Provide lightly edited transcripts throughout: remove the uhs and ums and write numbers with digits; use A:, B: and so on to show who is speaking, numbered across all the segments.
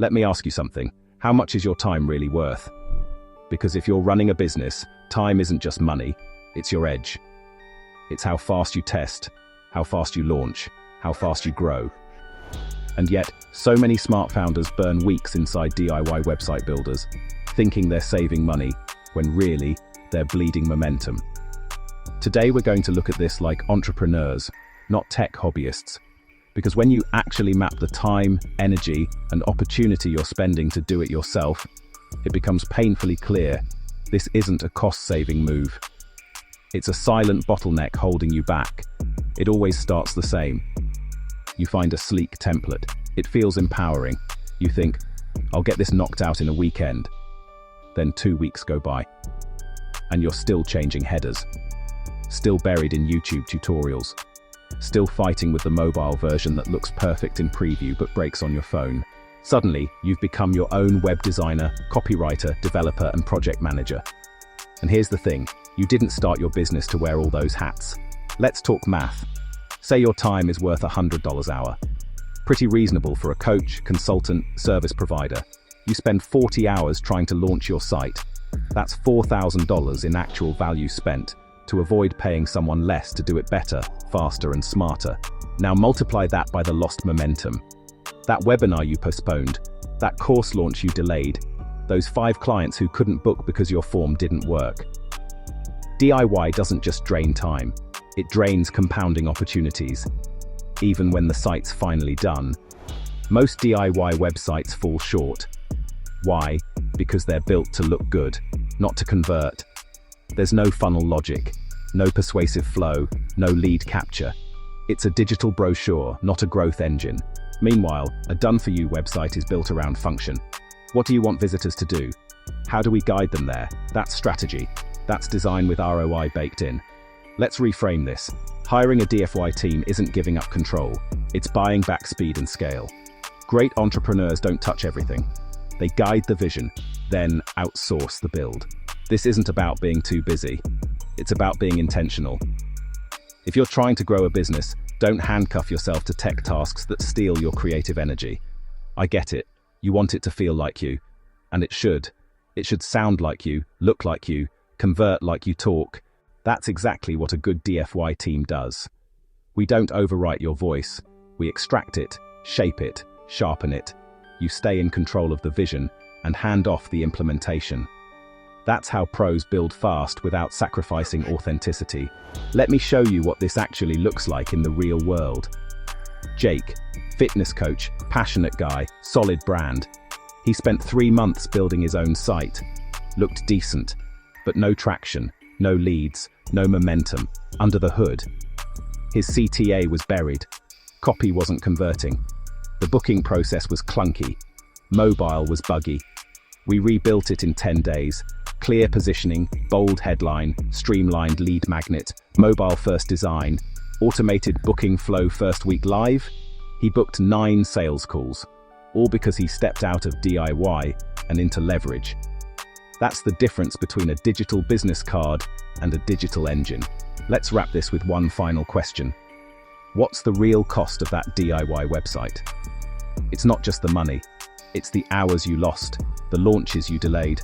A: Let me ask you something. How much is your time really worth? Because if you're running a business, time isn't just money, it's your edge. It's how fast you test, how fast you launch, how fast you grow. And yet, so many smart founders burn weeks inside DIY website builders, thinking they're saving money, when really, they're bleeding momentum. Today we're going to look at this like entrepreneurs, not tech hobbyists. Because when you actually map the time, energy, and opportunity you're spending to do it yourself, it becomes painfully clear this isn't a cost-saving move. It's a silent bottleneck holding you back. It always starts the same. You find a sleek template. It feels empowering. You think, I'll get this knocked out in a weekend. Then 2 weeks go by, and you're still changing headers, still buried in YouTube tutorials, still fighting with the mobile version that looks perfect in preview but breaks on your phone. Suddenly, you've become your own web designer, copywriter, developer, and project manager. And here's the thing, you didn't start your business to wear all those hats. Let's talk math. Say your time is worth $100 an hour. Pretty reasonable for a coach, consultant, service provider. You spend 40 hours trying to launch your site. That's $4,000 in actual value spent to avoid paying someone less to do it better, faster, and smarter. Now multiply that by the lost momentum. That webinar you postponed, that course launch you delayed, those 5 clients who couldn't book because your form didn't work. DIY doesn't just drain time, it drains compounding opportunities. Even when the site's finally done, most DIY websites fall short. Why? Because they're built to look good, not to convert. There's no funnel logic, no persuasive flow, no lead capture. It's a digital brochure, not a growth engine. Meanwhile, a done-for-you website is built around function. What do you want visitors to do? How do we guide them there? That's strategy. That's design with ROI baked in. Let's reframe this. Hiring a DIY team isn't giving up control. It's buying back speed and scale. Great entrepreneurs don't touch everything. They guide the vision, then outsource the build. This isn't about being too busy. It's about being intentional. If you're trying to grow a business, don't handcuff yourself to tech tasks that steal your creative energy. I get it. You want it to feel like you. And it should. It should sound like you, look like you, convert like you talk. That's exactly what a good DIY team does. We don't overwrite your voice. We extract it, shape it, sharpen it. You stay in control of the vision and hand off the implementation. That's how pros build fast without sacrificing authenticity. Let me show you what this actually looks like in the real world. Jake, fitness coach, passionate guy, solid brand. He spent 3 months building his own site. Looked decent, but no traction, no leads, no momentum. Under the hood, his CTA was buried. Copy wasn't converting. The booking process was clunky. Mobile was buggy. We rebuilt it in 10 days. Clear positioning, bold headline, streamlined lead magnet, mobile-first design, automated booking flow first week live. He booked 9 sales calls, all because he stepped out of DIY and into leverage. That's the difference between a digital business card and a digital engine. Let's wrap this with one final question. What's the real cost of that DIY website? It's not just the money. It's the hours you lost, the launches you delayed,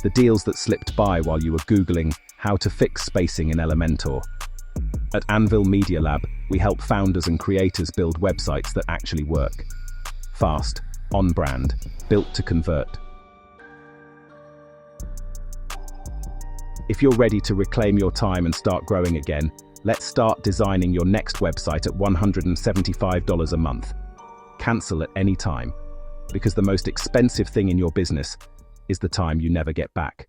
A: the deals that slipped by while you were Googling how to fix spacing in Elementor. At Anvil Media Lab, we help founders and creators build websites that actually work. Fast, on-brand, built to convert. If you're ready to reclaim your time and start growing again, let's start designing your next website at $175 a month. Cancel at any time, because the most expensive thing in your business is the time you never get back.